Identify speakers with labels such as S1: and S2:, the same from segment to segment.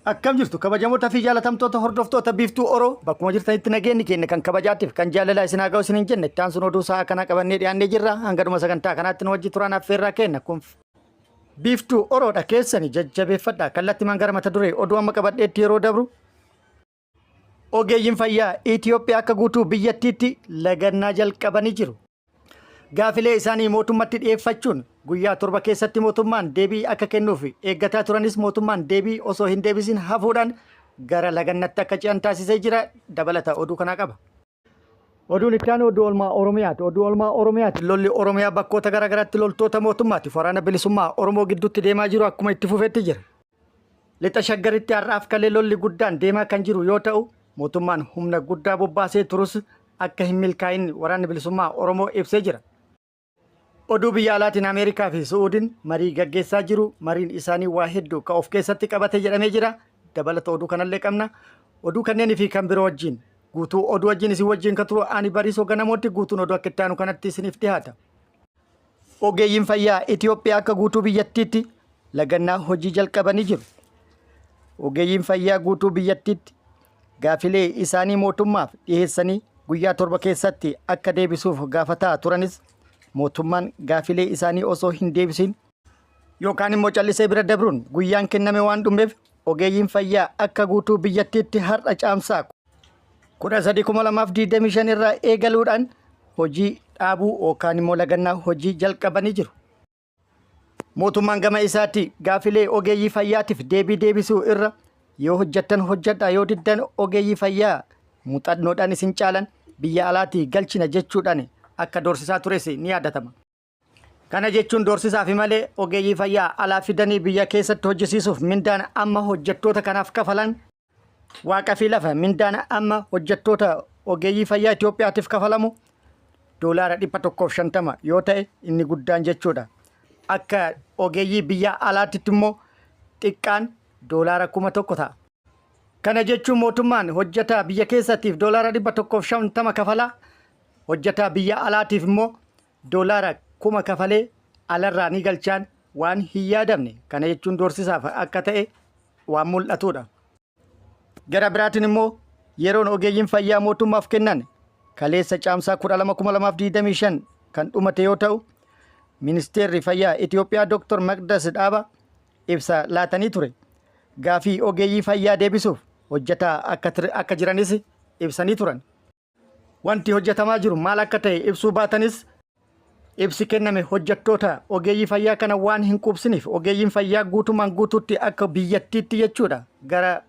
S1: Akkam jirtu kabajamoota fi jaalatamtoota hordoftoota biiftuu Oroo bakkuma jirtanitti nageenyi keenya kan kabajaatiif kan jaalalaa isin haa ga'u isin hin jenne ittaan sun oduu sa'a kana qabannee dhiyaannee jirra hangaduma sagantaa kanaatti nu wajji turaan affeerraa kenna kun biiftuu Oroodha keessanii jajjabeeffadha kallattii man gara mata duree oduu amma qabadheetti yeroo dabru ogeeyyiin fayyaa Itoophiyaa akka guutuu biyyattiitti lagannaa jalqabanii jiru. Gaafilee isaanii mootummatti dhiyeeffachuun guyyaa torba keessatti mootummaan deebii akka kennuuf eeggataa turanis mootummaan deebii osoo hin deebisin hafuudhaan gara lagannatti akka ce'an taasisee jira dabalata oduu kanaa qaba. Oduun itti aanu oduu oolmaa Oromiyaati. Oduu oolmaa Oromiyaati lolli Oromiyaa bakkoota garaagaraatti loltoota mootummaati waraana bilisummaa Oromoo gidduutti deemaa jiru akkuma itti fufeetti jira. Lixa shaggaritti har'aaf kalee lolli guddaan deemaa kan jiru yoo ta'u mootummaan humna guddaa bobbaasee turus akka hin milkaa'in waraanni bilisummaa Oromoo ibsee jira. Oduu biyya alaatiin Ameerikaa fi Suudiin marii gaggeessaa jiru. Mariin isaanii waa hedduu ka of keessatti qabate jedhamee jira. Dabalata oduu kanallee qabna. Oduu kanneenii fi kan biroo wajjin guutuu oduu wajjin isin wajjin ka turu ani Bariisoo Ganamooti guutuun oduu akka itti aanu kanatti isiniif dhiyaata. Ogeeyyiin fayyaa Itoophiyaa akka guutuu biyyattiitti lagannaa hojii jalqabanii jiru. Ogeeyyiin fayyaa guutuu biyyattiitti gaafilee isaanii mootummaaf dhiyeessanii guyyaa torba keessatti akka deebisuuf gaafataa turanis mootummaan gaafilee isaanii osoo hin deebisin yookaan immoo callisee bira dabruun guyyaan kenname waan dhumeef ogeeyyiin fayyaa akka guutuu biyyattiitti har'a caamsaa 13/2025 irraa eegaluudhaan hojii dhaabuu yookaan immoo lagannaa hojii jalqabanii jiru. Mootummaan gama isaatti gaafilee ogeeyyii fayyaatiif deebii deebisuu irra yoo hojjettan hojjedhaa yoo diddan ogeeyyii fayyaa muuxannoodhaan isin caalan biyya alaatii galchina jechuudhaan akka doorsisaa tures ni yaadatama. Kana jechuun doorsisaafi malee ogeeyyii fayyaa alaa fidanii biyya keessatti hojjisiisuuf mindaan amma hojjettoota kanaaf kafalan waaqa fi lafa mindaan amma hojjettoota ogeeyyii fayyaa Itoophiyaatiif kafalamu $150 yoo ta'e inni guddaan jechuudha. Akka ogeeyyii biyya alaatitti immoo xiqqaan $1,100 ta'a. Kana jechuun mootummaan hojjetaa biyya keessattiif $150 kafala. Hojjetaa biyya alaatiif immoo $1,000 kafalee alarraa ni galchaan waan hin yaadamne. Kana jechuun doorsisaaf akka ta'e waan mul'atudha. Gara biraatiin immoo yeroon ogeeyyiin fayyaa mootummaaf kennan kaleessa caamsaa 12/2025 kan dhumate yoo ta'u ministeerri fayyaa Itoophiyaa Dr. Maqdas Dhaaba ibsa laatanii ture. Gaafii ogeeyyii fayyaa deebisuuf hojjetaa akka jiranis ibsanii turan. Wanti hojjetamaa jiru maal akka ta'e ibsuu baatanis ibsi kenname hojjettoota ogeeyyii fayyaa kana waan hin qubsiniif ogeeyyiin fayyaa guutumaan guutuutti akka biyyattiitti jechuudha gara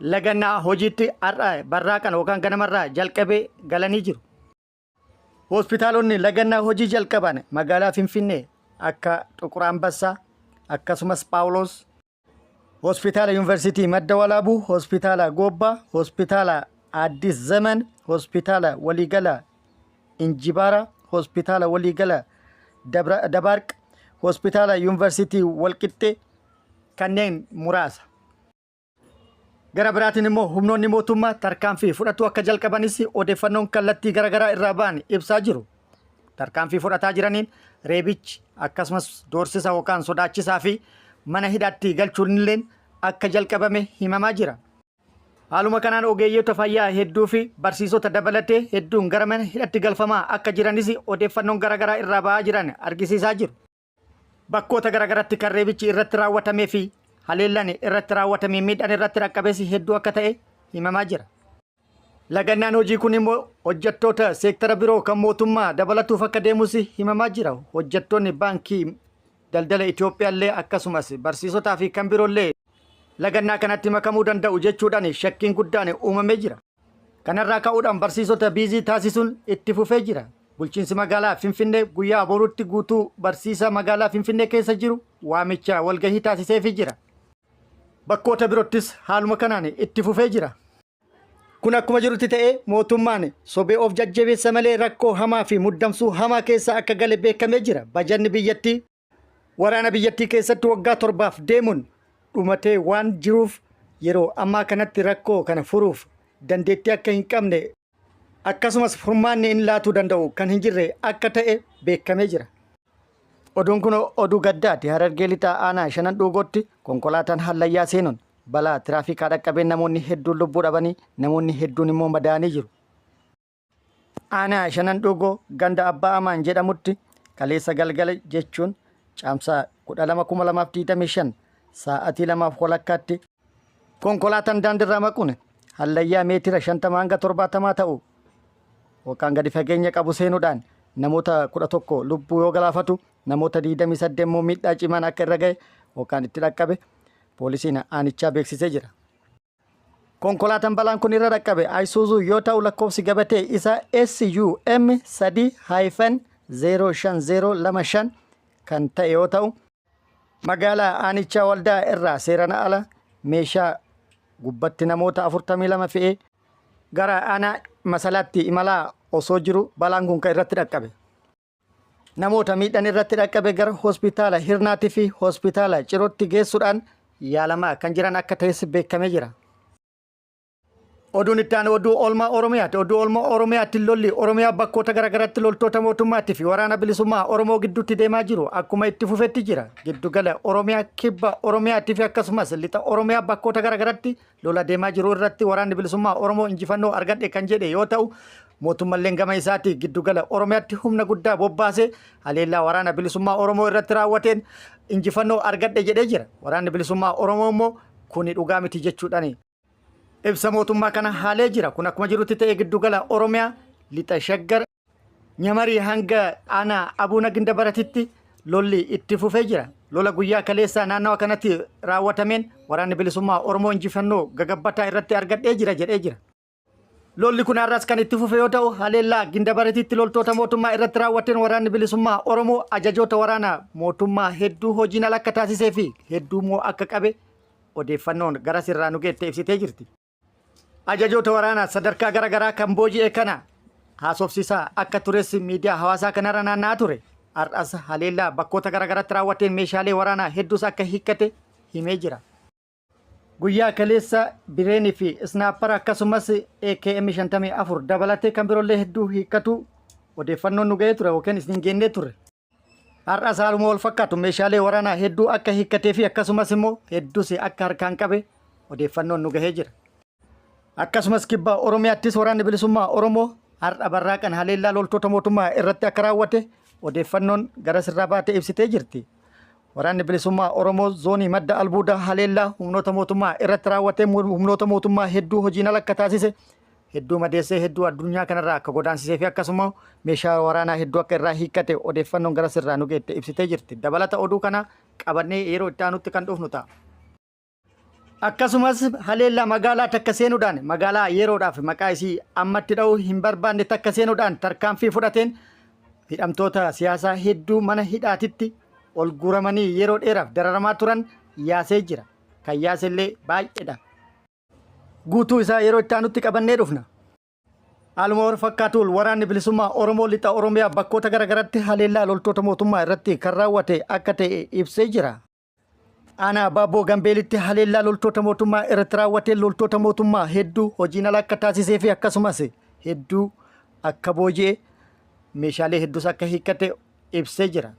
S1: lagannaa hojiitti har'a barraaqan yookaan ganamarraa jalqabee galanii jiru. Hospitaalonni lagannaa hojii jalqaban magaalaa Finfinnee akka Xuqur Ambassaa akkasumas Phaawulos, Hospitaala Yuunivarsiitii Madda Walaabuu, Hospitaala Goobbaa, Hospitaala Addis Zaman, Hospitaala Waliigala Injibaara, Hospitaala Waliigala Dabaarq, Hospitaala Yuunivarsiitii Walqixxee kanneen muraasa. Gara biraatiin immoo humnoonni mootummaa tarkaanfii fudhatu akka jalqabanis odeeffannoon kallattii garaagaraa irraa ba'an ibsaa jiru. Tarkaanfii fudhataa jiraniin reebichi akkasumas doorsisa yookaan sodaachisaa fi mana hidhaatti galchuun illee akka jalqabame himamaa jira. Haaluma kanaan ogeeyyoota fayyaa hedduu fi barsiisota dabalatee hedduun gara mana hidhaatti galfamaa akka jiranis odeeffannoon garaagaraa irraa ba'aa jiran argisiisaa jiru. Bakkoota garaagaraatti kan reebichi irratti raawwatamee fi haleellaan irratti raawwatamee miidhaan irratti raqqabees hedduu akka ta'e himamaa jira. Lagannaan hojii kun immoo hojjettoota seektara biroo kan mootummaa dabalatuuf akka deemus himamaa jira. Hojjettoonni baankii daldala Itoophiyaallee akkasumas barsiisotaa fi kan biroollee lagannaa kanatti makamuu danda'u jechuudhaan shakkiin guddaan uumamee jira. Kanarraa ka'uudhaan barsiisota biizii taasisuun itti fufee jira. Bulchiinsi magaalaa Finfinnee guyyaa boruutti guutuu barsiisaa magaalaa Finfinnee keessa jiru waamicha walgahii taasiseefii jira. Bakkoota biroottis haaluma kanaan itti fufee jira. Kun akkuma jirutti ta'ee mootummaan sobee of jajjabeessa malee rakkoo hamaa fi muddamsuu hamaa keessa akka gale beekamee jira. Bajanni biyyattii waraana biyyattii keessatti waggaa 7 deemuun dhumatee waan jiruuf yeroo ammaa kanatti rakkoo kana furuuf dandeettii akka hin qabne akkasumas furmaanni inni laatuu danda'u kan hin jirre akka ta'e beekamee jira. Oduun kun oduu gaddaati. Harargee lixaa aanaa Shanan Dhuugootti konkolaataan hallayyaa seenuun balaa tiraafikaa dhaqqabeen namoonni hedduun lubbuu dhabanii namoonni hedduun immoo madaa'anii jiru. Aanaa shanan dhugoo ganda abbaa amaan jedhamutti kaleessa galgala jechuun caamsaa 12/2025 sa'aatii 2:00 konkolaataan daandiirra maquun hallayyaa meetira 50 hanga 70 ta'u yookaan gadi fageenya qabu seenuudhaan namoota 11 lubbuu yoo galaafatu namoota 28 immoo miidhaa cimaan akka irra ga'e yookaan itti dhaqqabe poolisiin aanichaa beeksisee jira. Konkolaataan balaan kun irra dhaqqabe Isuzu yoo ta'u lakkoofsi gabatee isaa SUM 3-05025 kan ta'e yoo ta'u magaalaa aanichaa waldaa irraa seeraan ala meeshaa gubbatti namoota 42 fe'ee gara aanaa masalaatti imalaa osoo jiru balaan kun kan irratti dhaqqabe. Namoota miidhaan irratti dhaqqabe gara hospitaala Hirnaatii fi hospitaala Cirootti geessuudhaan yaalamaa kan jiran akka ta'es beekamee jira. Oduun itti aanu oduu oolmaa Oromiyaati. Oduu oolmaa Oromiyaatti lolli Oromiyaa bakkoota garaagaraatti loltoota mootummaatii fi waraana bilisummaa Oromoo gidduutti deemaa jiru akkuma itti fufetti jira. Giddugala Oromiyaa kibba Oromiyaatii fi akkasumas lixa Oromiyaa bakkoota garaagaraatti lola deemaa jiru irratti waraanni bilisummaa Oromoo injifannoo argadhe kan jedhe yoo ta'u mootummaan gama isaatii giddugala Oromiyaatti humna guddaa bobbaasee haleellaa waraana bilisummaa Oromoo irratti raawwateen injifannoo argadhe jedhee jira. Waraanni bilisummaa Oromoo immoo kuni dhugaa miti jechuudhaan ibsa mootummaa kana haalee jira. Kun akkuma jirutti ta'ee giddugala Oromiyaa lixa Shaggar Nyamarii hanga aanaa Abuuna Gindabaratitti lolli itti fufee jira. Lola guyyaa kaleessaa naannawa kanatti raawwatameen waraanni bilisummaa Oromoo injifannoo gagabbataa irratti argadhee jira jedhee jira. Lolli kun har'as kan itti fufe yoo ta'u haleellaa Gindabaratitti loltoota mootummaa irratti raawwateen waraanni bilisummaa Oromoo ajajoota waraanaa mootummaa hedduu hojiin ala akka taasisee fi hedduu immoo akka qabe odeeffannoon gara sirraa nu geette ibsitee jirti. Ajajoota waraanaa sadarkaa garaagaraa kan booji'e kana haasofsiisaa akka tures miidiyaa hawaasaa kanarra naanna'aa ture. Har'as haleellaa bakkoota garaagaraatti raawwateen meeshaalee waraanaa hedduus akka hiikkate himee jira. Guyyaa kaleessa bireenii fi isnaappara akkasumas AKM 54 dabalatee kan biroollee hedduu hiikkatu odeeffannoon nu ga'ee ture yookiin isin geennee ture. Har'as haaluma wal fakkaatu meeshaalee waraanaa hedduu akka hiikkatee fi akkasumas immoo hedduus akka harkaan qabe odeeffannoon nu ga'ee jira. Akkasumas kibba Oromiyaattis waraanni bilisummaa Oromoo har'a barraaqan haleellaa loltoota mootummaa irratti akka raawwate odeeffannoon gara sirraa baatee ibsitee jirti. Waraanni bilisummaa Oromoo zoonii madda albuudaa haleellaa humnoota mootummaa irratti raawwatee humnoota mootummaa hedduu hojiin ala akka taasise hedduu madeessee hedduu addunyaa kanarraa akka godaansisee fi akkasuma meeshaa waraanaa hedduu akka irraa hiikkate odeeffannoon gara sirraa nu geette ibsitee jirti. Dabalata oduu kana qabannee yeroo itti aanutti kan dhufnu ta'a. Akkasumas haleellaa magaalaa takka seenuudhaan magaalaa yeroodhaaf maqaa isii ammatti dha'uu hin barbaanne takka seenuudhaan tarkaanfii fudhateen hidhamtoota siyaasaa hedduu mana hidhaatitti ol guuramanii yeroo dheeraaf dararamaa turan yaasee jira. Kan yaasellee baay'eedha. Guutuu isaa yeroo itti aanutti qabannee dhufna. Haaluma wal fakkaatuun waraanni bilisummaa Oromoo lixa Oromiyaa bakkoota garaagaraatti haleellaa loltoota mootummaa irratti kan raawwate akka ta'e ibsee jira. Aanaa Baaboo Gambeelitti haleellaa loltoota mootummaa irratti raawwatee loltoota mootummaa hedduu hojiin ala akka taasisee fi akkasumas hedduu akka booji'e meeshaalee hedduus akka hiikkate ibsee jira.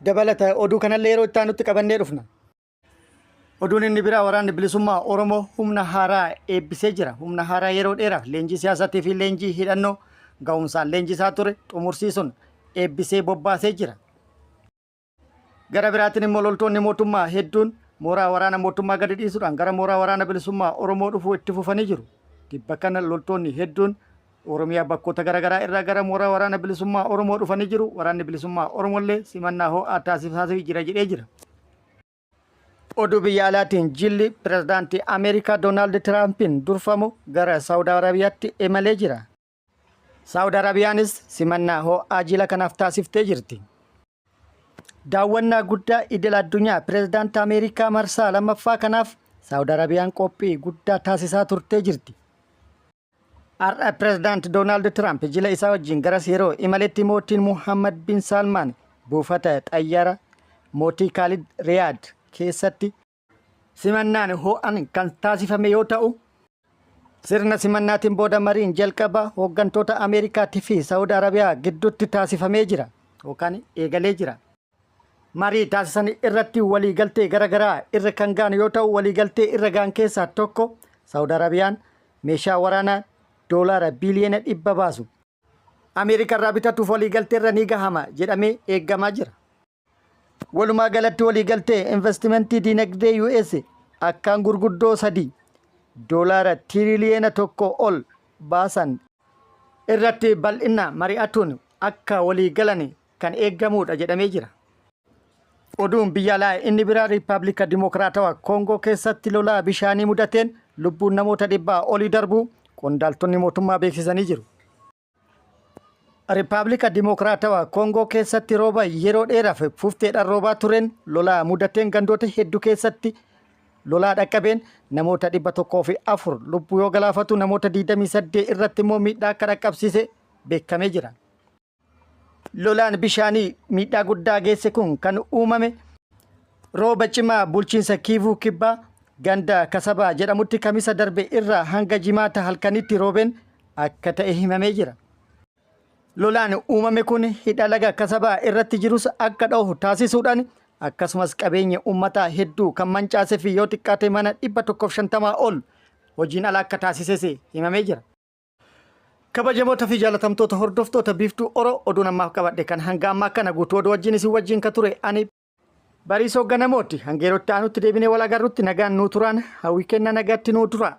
S1: Dabalata oduu kanallee yeroo itti aanutti qabannee dhufna. Oduun inni biraa waraanni bilisummaa Oromoo humna haaraa eebbisee jira. Humna haaraa yeroo dheeraaf leenjii siyaasaatii fi leenjii hidhannoo ga'umsaan leenjisaa ture xumursiisuun eebbisee bobbaasee jira. Gara biraatiin immoo loltoonni mootummaa hedduun mooraa waraana mootummaa gadi dhiisuudhaan gara mooraa waraana bilisummaa Oromoo dhufuu itti fufanii jiru. Tibba kana loltoonni hedduun Oromiyaa bakkoota garaagaraa irraa gara mooraa waraana bilisummaa Oromoo dhufanii jiru. Waraanni bilisummaa Oromollee simannaa ho'aa taasisaa jira jedhee jira. Oduu biyya alaatiin jilli pirezidaantii Ameerikaa Doonaald Tiraampin durfamu gara Saawud Arabiyaatti imalee jira. Saawud Arabiyaanis simannaa ho'aa jila kanaaf taasiftee jirti. Daawwannaa guddaa idil addunyaa pirezidaantii Ameerikaa marsaa lammaffaa kanaaf Saawud Arabiyaan qophii guddaa taasisaa turtee jirti. Har'a pirezidaantii Doonaald Tiraamp jila isaa wajjin garas yeroo imaletti mootiin Muhammad bin Salmaan buufata xayyaara mootii Khalid Riyaad keessatti simannaan ho'aan kan taasifame yoo ta'u sirna simannaatiin booda mariin jalqaba hooggantoota Ameerikaatii fi Saawud Arabiyaa gidduutti taasifamee jira yookaan eegalee jira. marii taasisan irratti waliigaltee garaagaraa irra kan gaan yoo ta'u waliigaltee irra gaan keessaa tokko Saawud Arabiyaan meeshaa waraanaa doolaara biliyoona 100 baasu Ameerikaa irraa bitatuuf waliigaltee irra ni gahama jedhamee eeggamaa jira. Walumaa galatti waliigaltee investimentii dinagdee US akkaan gurguddoo 3 doolaara tiriliyoona 1 ol baasan irratti bal'ina mari'atuun akka waliigalan kan eeggamudha jedhamee jira. Oduun biyya alaa inni biraa Riippaabilika Dimokiraatawaa Koongoo keessatti lolaa bishaanii mudateen lubbuun namoota 100 olii darbuu qondaaltonni mootummaa beeksisanii jiru. Riippaabilika Dimokiraatawaa Koongoo keessatti rooba yeroo dheeraaf fufteedhaan roobaa tureen lolaa mudateen gandoota hedduu keessatti lolaa dhaqqabeen namoota 104 lubbuu yoo galaafatu namoota 28 irratti immoo miidhaa akka dhaqqabsiise beekamee jira. Lolaan bishaanii miidhaa guddaa geesse kun kan uumame rooba cimaa bulchiinsa Kiivuu Kibbaa ganda Kasabaa jedhamutti kamisa darbe irraa hanga jimaata halkanitti roobeen akka ta'e himamee jira. Lolaan uumame kun hidha laga Kasabaa irratti jirus akka dhoohu taasisuudhaan akkasumas qabeenya uummataa hedduu kan mancaasee fi yoo xiqqaate mana 150 ol hojiin ala akka taasises himamee jira. Kabajamoota fi jaalatamtoota hordoftoota biiftuu Oro oduun ammaaf qabadhe kan hanga ammaa kana guutuu oduu wajjin isin wajjin ka ture ani Bariisoo Ganamooti. Hanga yerootti aanutti deebinee wal agarrutti nagaan nuu turaan hawwii kenna nagaatti nuu tura.